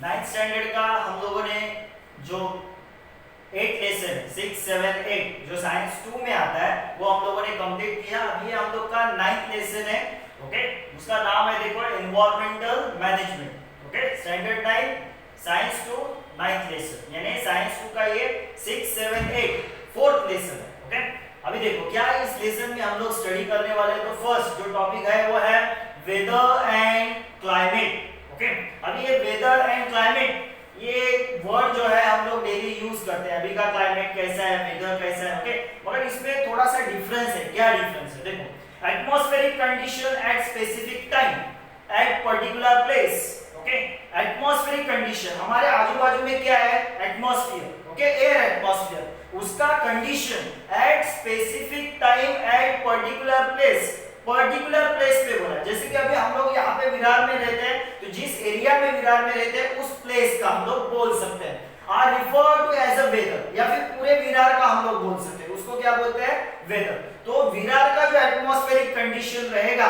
Ninth standard का हम लोगों ने जो 8 लेसन 6, 7, 8 जो साइंस 2 में आता है वो हम लोगों ने कंप्लीट किया। अभी हम लोग का 9th लेसन है, ओके। उसका नाम है देखो environmental management, okay. Standard 9 science 2 9th lesson, यानी साइंस 2 का ये 6, 7, 8 4th लेसन है, ओके। अभी देखो क्या इस लेसन में हम लोग स्टडी करने वाले हैं। तो फर्स्ट जो टॉपिक है वो है वेदर एंड क्लाइमेट, ओके। अभी ये वेदर एंड क्लाइमेट ये वर्ड जो है हम लोग डेली यूज करते हैं। अभी का क्लाइमेट कैसा है, वेदर कैसा है, ओके। मगर इसमें थोड़ा सा डिफरेंस है। क्या डिफरेंस है देखो, atmospheric condition at specific time at particular place, okay. Atmospheric condition हमारे आजू बाजू में क्या है, एटमॉस्फेयर, ओके, एयर एटमॉस्फेयर, उसका condition at specific time at particular place, particular place पे बोला। जैसे कि अभी हम लोग यहाँ पे विरार में रहते हैं, तो जिस एरिया में विरार में रहते हैं उस प्लेस का हम लोग बोल सकते हैं, are refer to as a weather, या फिर पूरे विरार का हम लोग बोल सकते हैं, उसको क्या बोलते हैं, वेदर। तो विरार का जो एटमॉस्फेरिक कंडीशन रहेगा,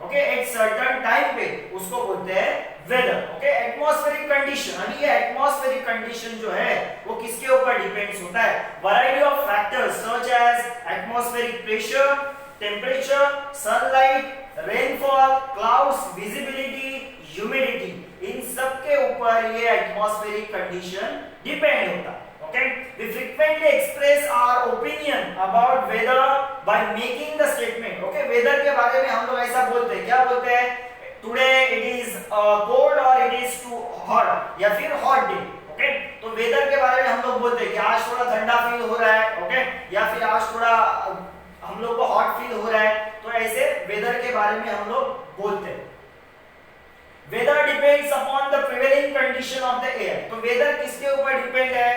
ओके, एट सर्टेन टाइम पे, उसको बोलते हैं वेदर, ओके। एटमॉस्फेरिक कंडीशन, अभी ये एटमॉस्फेरिक कंडीशन जो है वो किसके ऊपर डिपेंड्स होता है, variety of factors such as atmospheric pressure, temperature, sunlight, rainfall, clouds, visibility, humidity, इन सब के ऊपर ये एटमॉस्फेरिक कंडीशन डिपेंड होता है, okay. We frequently express our opinion about weather by making the statement, okay. Weather के बारे में हम लोग ऐसा बोलते हैं, क्या बोलते हैं, टुडे इट इज कोल्ड और इट इज टू हॉट, या फिर हॉट डे, ओके। तो वेदर के बारे में हम लोग बोलते हैं कि आज थोड़ा ठंडा फील हो रहा है, ओके, या फिर आज थोड़ा हम लोग को हॉट फील हो रहा है। तो ऐसे वेदर के बारे में हम लोग बोलते हैं। Weather depends upon the prevailing condition of the air, तो वेदर किसके ऊपर डिपेंड है,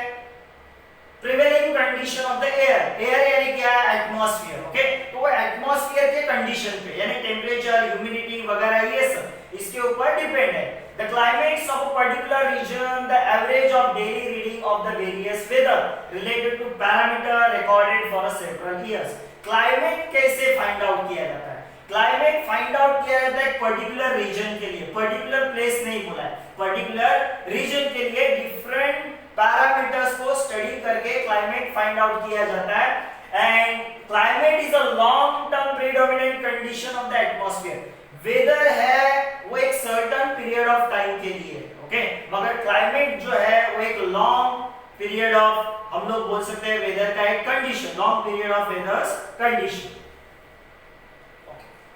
prevailing condition of the air, air यानी क्या है, एटमॉस्फेयर, ओके। तो वो एटमॉस्फेयर के कंडीशन पे, यानी टेम्परेचर, ह्यूमिडिटी वगैरह ये सब इसके ऊपर डिपेंड है। The climates of a particular region, the average of daily reading of the various weather related to parameter recorded for several years. Climate कैसे फाइंड आउट किया जाता है, क्लाइमेट फाइंड आउट किया जाता है पर्टिकुलर रीजन के लिए, पर्टिकुलर प्लेस नहीं बोला है, पर्टिकुलर रीजन के लिए डिफरेंट पैरामीटर्स को स्टडी करके क्लाइमेट फाइंड आउट किया जाता है। And climate is a long term predominant condition of the atmosphere, weather है वो एक सर्टेन पीरियड ऑफ टाइम के लिए, ओके, मगर क्लाइमेट जो है वो एक लॉन्ग पीरियड ऑफ, हम लोग बोल सकते हैं वेदर का एक condition, long period of weathers condition.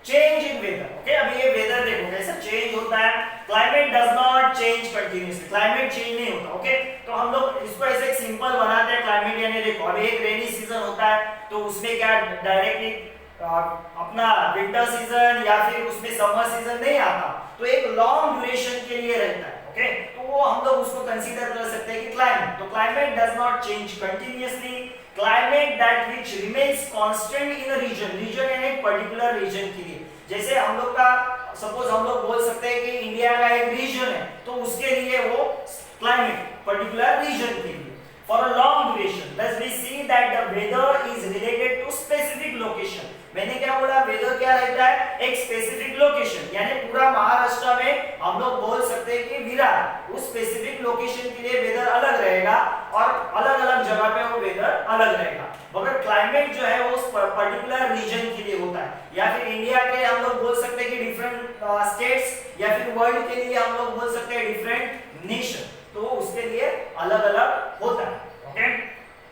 Change in weather, okay. अभी ये वेदर देखो कैसे चेंज होता है, climate does not change continuously, climate change नहीं होता, ओके। तो हम लोग इसको ऐसे एक सिंपल बनाते हैं क्लाइमेट, यानी देखो अभी एक रेनी सीजन होता है तो उसमें क्या डायरेक्टली अपना विंटर सीजन या फिर उसमें समर सीजन नहीं आता, तो एक लॉन्ग ड्यूरेशन के लिए रहता है, ओके। तो वो हम लोग उसको कंसीडर कर सकते हैं कि क्लाइमेट, तो climate does not change continuously, climate that which remains constant in a region, region यानी एक पर्टिकुलर रीजन के लिए। जैसे हम लोग का सपोज हम लोग बोल सकते हैं कि इंडिया का एक रीजन है, तो उसके लिए वो क्लाइमेट पर्टिकुलर रीजन के लिए for a long duration, thus we see that the weather is related to specific location। मैंने क्या बोला, वेदर क्या रहता है, एक स्पेसिफिक लोकेशन, यानी पूरा महाराष्ट्र में हम लोग बोल सकते हैं कि विरार उस स्पेसिफिक लोकेशन के लिए वेदर अलग रहेगा और अलग अलग जगह पे वो वेदर अलग रहेगा। मगर क्लाइमेट जो है वो पर्टिकुलर रीजन के लिए होता है, या फिर इंडिया के हम लोग बोल सकते हैं कि डिफरेंट स्टेट्स, या फिर वर्ल्ड के लिए हम लोग बोल सकते हैं डिफरेंट नेशन, तो उसके लिए अलग अलग होता है, okay.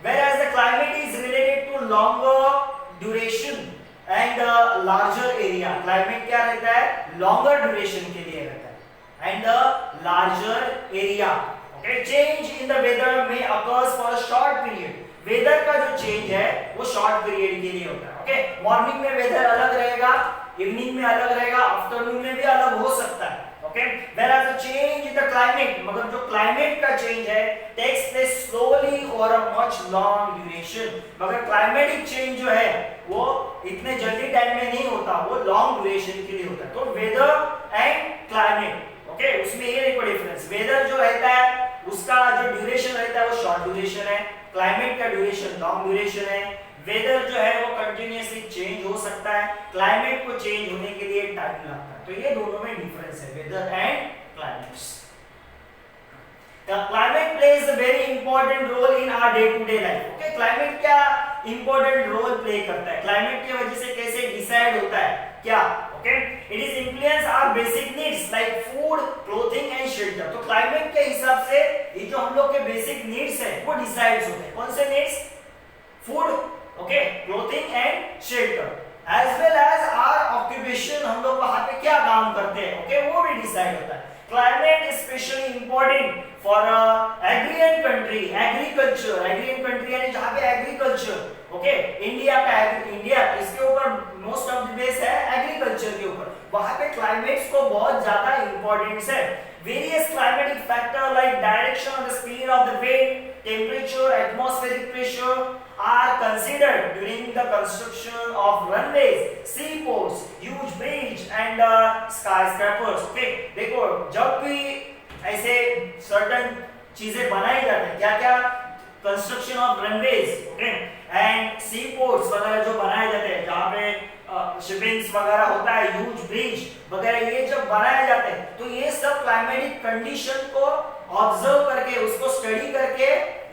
Whereas the climate is related to longer duration and larger area, climate क्या रहता है, longer duration के लिए रहता है, and the larger area, okay। Change in the weather may occurs for a short period, weather का जो change है वो short period के लिए होता है, ओके। मॉर्निंग में वेदर अलग रहेगा, इवनिंग में अलग रहेगा, आफ्टरनून में भी अलग हो सकता है, okay. Whereas the change in the climate, मगर जो क्लाइमेट का चेंज है takes place slowly over a much long duration, मगर क्लाइमेटिक चेंज जो है वो इतने जल्दी टाइम में नहीं होता, वो लॉन्ग ड्यूरेशन के लिए होता है। तो वेदर एंड क्लाइमेट, ओके, उसमें ये देखो डिफरेंस, वेदर जो रहता है उसका जो ड्यूरेशन रहता है वो शॉर्ट ड्यूरेशन है, क्लाइमेट का ड्यूरेशन लॉन्ग ड्यूरेशन है। वेदर जो है वो कंटिन्यूअसली चेंज हो सकता है, क्लाइमेट को चेंज होने के लिए टाइम लगता है। तो ये दोनों में डिफरेंस है, weather and climates. Climate plays a very important role in our day to day life. Okay, climate क्या इंपॉर्टेंट रोल प्ले करता है, क्लाइमेट की वजह से कैसे डिसाइड होता है क्या। Okay, it is influence our basic needs like food, clothing and shelter. तो क्लाइमेट के हिसाब से ये जो हम लोग के बेसिक नीड्स है वो डिसाइड्स होते हैं। कौन से needs? Food, okay, clothing and shelter, as well as our occupation, हम लोग वहां पे क्या काम करते हैं, ओके, वो भी डिसाइड होता है। Climate is specially important for agrarian country, agriculture, agrarian country यानी जहां पे एग्रीकल्चर, ओके, इंडिया का इंडिया इसके ऊपर मोस्ट ऑफ द बेस है एग्रीकल्चर के ऊपर, वहां पे क्लाइमेट्स को बहुत ज्यादा इंपॉर्टेंस है। Various climatic factors like direction of the speed of the wind, temperature, atmospheric pressure are considered during the construction of runways, seaports, huge bridge and skyscrapers. Okay, देखो जब भी ऐसे certain चीजें बनाई जाती हैं, क्या क्या, construction of runways, okay, and sea ports वगैरह जो बनाए जाते हैं जहाँ पे शिपिंग्स वगैरह होता है, ह्यूज ब्रिज वगैरह, ये जब बनाए जाते हैं तो ये सब क्लाइमेटिक कंडीशन को ऑब्जर्व करके, उसको स्टडी करके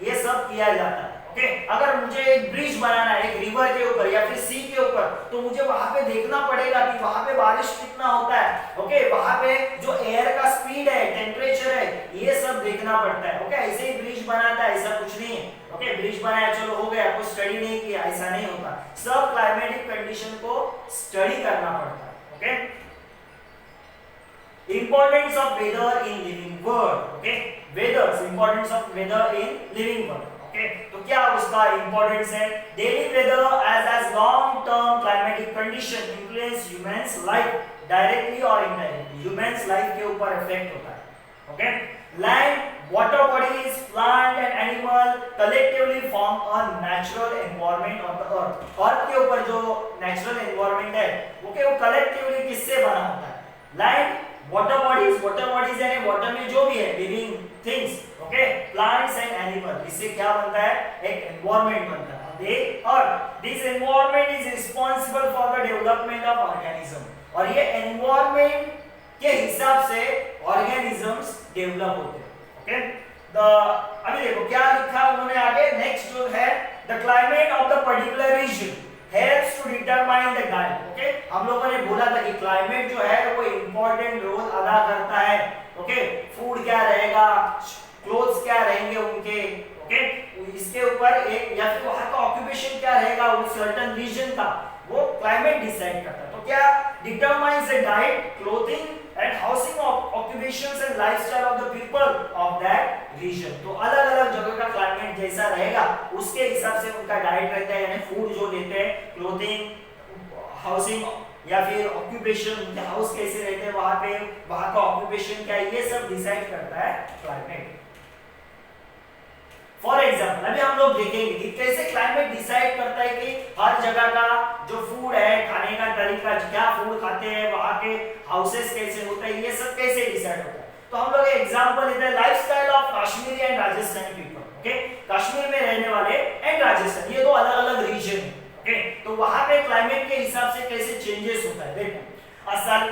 ये सब किया जाता है। ओके, अगर मुझे एक ब्रिज बनाना है एक रिवर के ऊपर या फिर सी के ऊपर, तो मुझे वहां पे देखना पड़ेगा कि वहां पे बारिश कितना होता है, ओके, वहां पे जो एयर का स्पीड है, टेम्परेचर है, ये सब देखना पड़ता है। ओके, ऐसे ही ब्रिज बनाता है ऐसा कुछ नहीं है। ओके, ब्रिज बनाया चलो हो गया, कोई स्टडी नहीं किया, ऐसा नहीं होता, सब क्लाइमेटिक कंडीशन को स्टडी करना पड़ता है। Okay, importance of weather in living world. Okay, weather, importance of weather in living world. Okay, तो क्या उसका इंपॉर्टेंस है? Daily weather as long term climatic condition influence humans life directly और indirectly, humans life के ऊपर effect होता है। Okay, land, water bodies, plant and animal collectively form a natural environment of the earth. Earth के ऊपर जो natural environment है okay, वो कलेक्टिवली किससे बना होता है? लैंड, वाटर बॉडीज यानी वाटर में जो भी है living things, okay, plants and animal, इससे क्या बनता है? एक एनवायरनमेंट बनता है। Earth, this environment is responsible for the development of organism, और ये एनवायरनमेंट के हिसाब से ऑर्गेनिजम्स डेवलप होते हैं। ओके, अभी देखो क्या लिखा उन्होंने आगे, नेक्स्ट जो है the climate of the particular region helps to determine the diet। Okay, हम लोगों ने बोला था कि क्लाइमेट जो है वो इंपॉर्टेंट रोल अदा करता है। ओके, फूड क्या रहेगा, क्लोथ्स क्या रहेंगे उनके, ओके, इसके ऊपर एक, या फिर वहां का ऑक्यूपेशन क्या रहेगा उस सर्टेन रीजन का, वो क्लाइमेट डिसाइड करता है। तो क्या determines the diet, clothing and housing occupations and lifestyle of the people of that region. तो अलग अलग जगह का क्लाइमेट जैसा रहेगा उसके हिसाब से उनका डाइट रहता है, यानी फूड जो लेते हैं, क्लोथिंग, हाउसिंग या फिर ऑक्यूपेशन, उनके हाउस कैसे रहते हैं वहां पे, वहां का ऑक्यूपेशन क्या है, ये सब डिसाइड करता है क्लाइमेट। फॉर एग्जाम्पल अभी हम लोग देखेंगे कि कैसे क्लाइमेट डिसाइड करता है कि हर जगह का जो फूड है, खाने का तरीका, क्या फूड खाते हैं, वहां के हाउसेस कैसे होते हैं, ये सब कैसे डिसाइड होता है। तो हम लोग एग्जांपल लेते हैं lifestyle of Kashmiri and Rajasthani people. Okay, Kashmir में रहने वाले एंड राजस्थान, ये दो अलग अलग रीजन है। ओके, तो वहां पे क्लाइमेट के हिसाब से कैसे चेंजेस होता है देखो। असल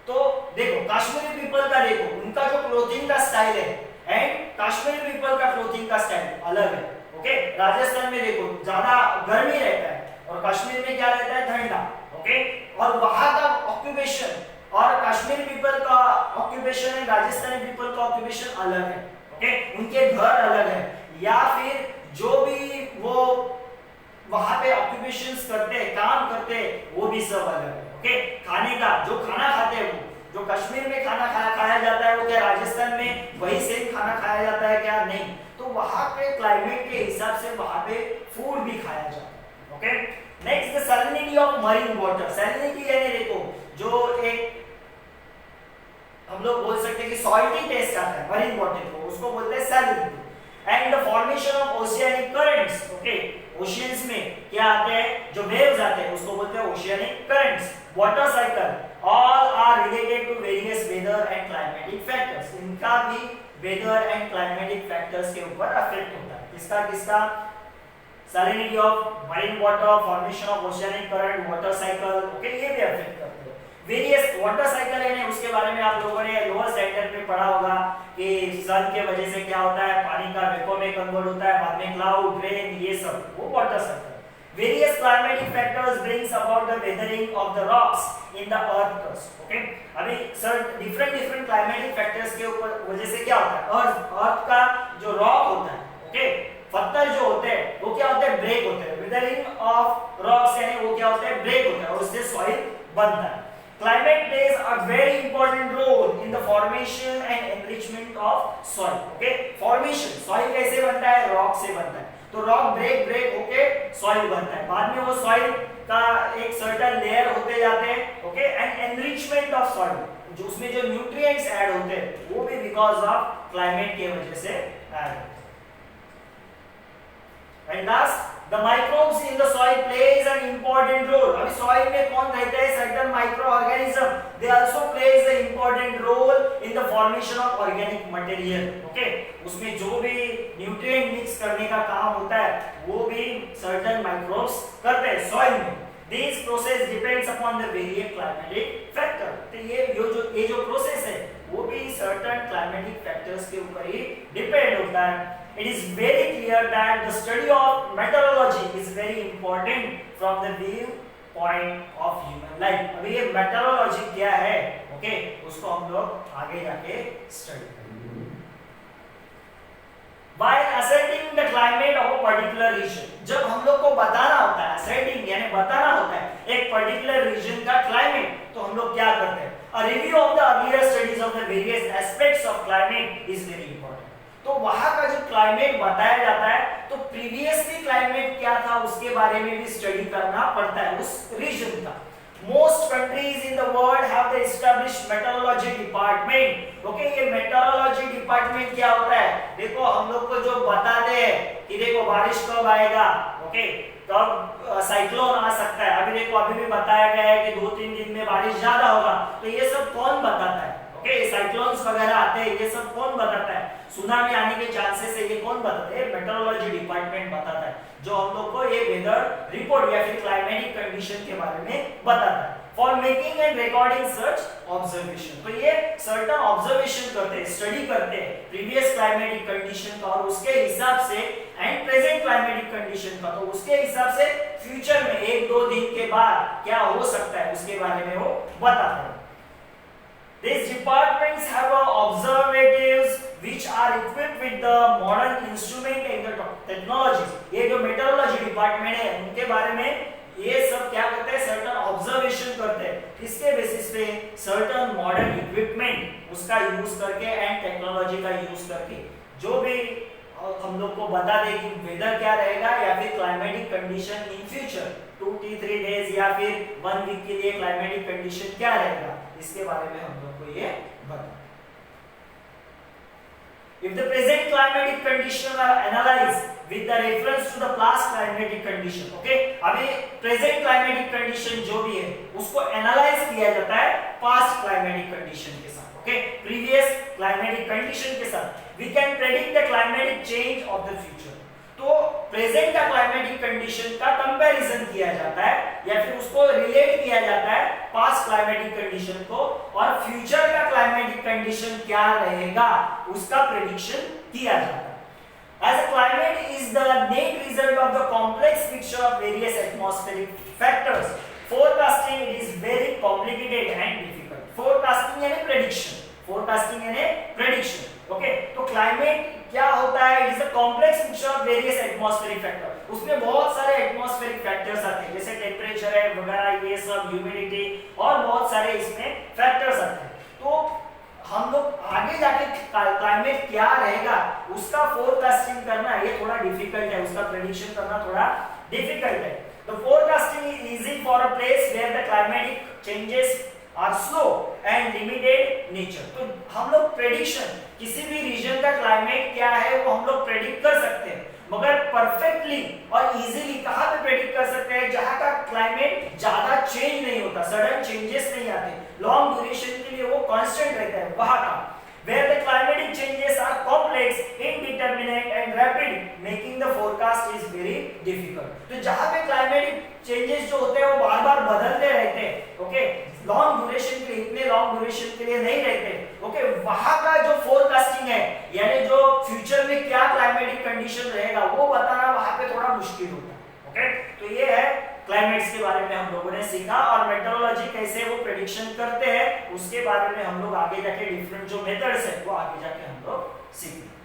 तो देखो कश्मीरी पीपल का देखो, उनका जो क्लोथिंग का स्टाइल है एंड कश्मीरी पीपल का क्लोथिंग का स्टाइल अलग है। ओके, राजस्थान में देखो ज्यादा गर्मी रहता है और कश्मीर में क्या रहता है? ठंडा। ओके, और वहां का ऑक्यूपेशन और कश्मीरी पीपल का ऑक्यूपेशन है, राजस्थानी पीपल का ऑक्यूपेशन अलग है। ओके, उनके घर अलग है, या फिर जो भी वो वहां पे ऑक्यूपेशंस करते हैं, काम करते हैं, वो भी सब अलग है। ओके, खाने का जो खाना खाते हैं, वो जो कश्मीर में खाना खाया जाता है वो क्या राजस्थान में वही सेम खाना खाया जाता है क्या? नहीं। तो वहां पे क्लाइमेट के हिसाब से वहां पे फूड भी खाया जाता है। Okay, next the salinity of marine water. Salinity यानी देखो जो एक हम लोग बोल सकते हैं कि सॉल्टी टेस्ट आता है मरीन वाटर को, उसको बोलते हैं salinity. And the formation of oceanic currents. Okay, oceans में क्या आते हैं? जो वेव्स आते हैं उसको बोलते हैं oceanic currents. Water cycle, all are related to various weather and climatic factors. इनका भी वेदर एंड क्लाइमेटिक फैक्टर्स के ऊपर इफेक्ट होता है। किसका किसका? Salinity of marine water, formation of oceanic current, water cycle. Okay, ये भी इफेक्ट करते हैं। वेरियस वाटर साइकिल है, उसके बारे में आप लोगों ने लोअर स्टैंडर्ड में पढ़ा होगा कि सन के वजह से क्या होता है, पानी का वेपर में कन्वर्ट होता है, बाद में क्लाउड, रेन, ये सब वो water sector. Various climatic factors brings about the weathering of the rocks in the earth crust. Okay, अभी सर different climatic factors के ऊपर वजह से क्या होता है, अर्थ का जो रॉक होता है, ओके, पत्थर जो होते हैं वो क्या होते हैं, ब्रेक होते हैं। weathering of rocks यानी वो क्या होते हैं, ब्रेक होता है और उससे सॉइल बनता है। Climate plays a very important role in the formation and enrichment of soil. Okay, formation, soil कैसे बनता है, रॉक से बनता है। तो रॉक ब्रेक होके सॉइल बनता है, बाद में वो सॉइल का एक सर्टेन लेयर होते जाते हैं, okay, and enrichment of soil, जो उसमें जो न्यूट्रिएंट्स ऐड होते हैं वो भी बिकॉज ऑफ क्लाइमेट के वजह से ऐड होते हैं। And last, the microbes in the soil plays an important role. अभी सॉइल में कौन रहते हैं, certain microorganism, they also plays an important role in the formation of organic material. Okay, उसमें जो भी न्यूट्रिएंट मिक्स करने का काम होता है वो भी certain microbes करते हैं सॉइल में। This process depends upon the various climatic factor. तो ये जो प्रोसेस है वो भी certain climatic factors के ऊपर ही डिपेंड होता है। It is very clear that the study of meteorology is very important from the viewpoint of human life. अभी ये meteorology क्या है, ओके, उसको हम लोग आगे जाके स्टडी करेंगे। While ascertaining the climate of a particular region, जब हम लोग को बताना होता है, ascertaining यानी बताना होता है एक particular region का climate, तो हम लोग क्या करते हैं, a review of the earlier studies of the various aspects of climate is very important. तो वहां का जो क्लाइमेट बताया जाता है तो प्रीवियसली क्लाइमेट क्या था उसके बारे में भी स्टडी करना पड़ता है उस रीजन का। Most countries in the world have the established metrology department. Okay, ये मेट्रोलॉजी डिपार्टमेंट क्या होता है, देखो हम लोग को जो बताते हैं कि देखो बारिश कब आएगा, ओके, कब साइक्लोन आ सकता है। अभी देखो अभी भी बताया गया है कि 2-3 दिन में बारिश ज्यादा होगा, तो ये सब कौन बताता है, ओके, साइक्लोन्स वगैरह आते हैं, ये सब कौन बताता है, सुनामी आने के चांसेस है, ये कौन बताता है, मेट्रोलॉजी डिपार्टमेंट बताता है, जो हम लोग को ये वेदर रिपोर्ट या फिर क्लाइमेटिक कंडीशन के बारे में बताता है। For making and recording such observation, तो ये सर्टेन ऑब्जर्वेशन करते हैं, स्टडी करते हैं प्रीवियस क्लाइमेटिक कंडीशन का और उसके हिसाब से एंड प्रेजेंट क्लाइमेटिक कंडीशन का, तो उसके हिसाब से फ्यूचर में 1-2 दिन के बाद क्या हो सकता है उसके बारे में वो बताते हैं। These departments have observatives which are equipped with the modern instrument and the technologies. ये जो meteorology department है उनके बारे में ये सब क्या करते हैं, certain observation करते हैं, इसके बेसिस पे certain modern equipment उसका यूज करके and technology का यूज करके जो भी हम लोग को बता दे कि वेदर क्या रहेगा या फिर climatic condition in future 2-3 days या फिर 1 वीक के लिए क्लाइमेटिक कंडीशन क्या रहेगा, इसके बारे में हम लोग को ये बता। If the present climatic conditions are analyzed with the reference to the past climatic condition, okay, अभी present climatic condition जो भी है उसको एनालाइज किया जाता है past climatic condition के साथ, okay, previous climatic condition के साथ, we can predict the climatic change of the future. तो प्रेजेंट का क्लाइमेटिक कंडीशन का कंपैरिजन किया जाता है या फिर उसको रिलेट किया जाता है पास्ट क्लाइमेटिक कंडीशन को और फ्यूचर का क्लाइमेटिक कंडीशन क्या रहेगा उसका प्रेडिक्शन किया जाता है। As a climate is the net result of the complex mixture of various atmospheric factors, forecasting it is very complicated and difficult. Forecasting यानी prediction, forecasting यानी prediction, okay, तो क्लाइमेट क्या होता है, it is a complex mixture of various atmospheric factor, उसमें बहुत सारे atmospheric factors आते हैं जैसे टेम्परेचर है वगैरह, ये सब ह्यूमिडिटी और बहुत सारे इसमें फैक्टर्स आते हैं। तो हम लोग आगे जाके क्लाइमेट क्या रहेगा उसका फोरकास्टिंग करना ये थोड़ा डिफिकल्ट है, उसका प्रेडिक्शन करना थोड़ा डिफिकल्ट है। The forecasting is easy for a place where the climatic changes are slow and limited nature. तो हम लोग प्रेडिक्शन किसी भी रीजन का क्लाइमेट क्या है वो हम लोग प्रेडिक्ट कर सकते हैं, मगर परफेक्टली और इजीली कहां पे प्रेडिक्ट कर सकते हैं, जहां का क्लाइमेट ज्यादा चेंज नहीं होता, सडन चेंजेस नहीं आते, लॉन्ग ड्यूरेशन के लिए वो कांस्टेंट रहता है वहां का। Where the climatic changes are complex, indeterminate and rapid, making the forecast is very difficult. तो जहां पे क्लाइमेटिक चेंजेस जो होते हैं वो बार-बार बदलते रहते हैं, ओके, लॉन्ग ड्यूरेशन के लिए, इतने लॉन्ग ड्यूरेशन के लिए नहीं रहते, ओके, वहां का जो फोरकास्टिंग है यानी कंडीशन रहेगा वो बताना वहां पे थोड़ा मुश्किल होता है। ओके, तो ये है क्लाइमेट्स के बारे में हम लोगों ने सीखा, और मेट्रोलॉजी कैसे वो प्रेडिक्शन करते हैं उसके बारे में हम लोग आगे जाके डिफरेंट जो मेथड्स है वो आगे जाके हम लोग सीखेंगे।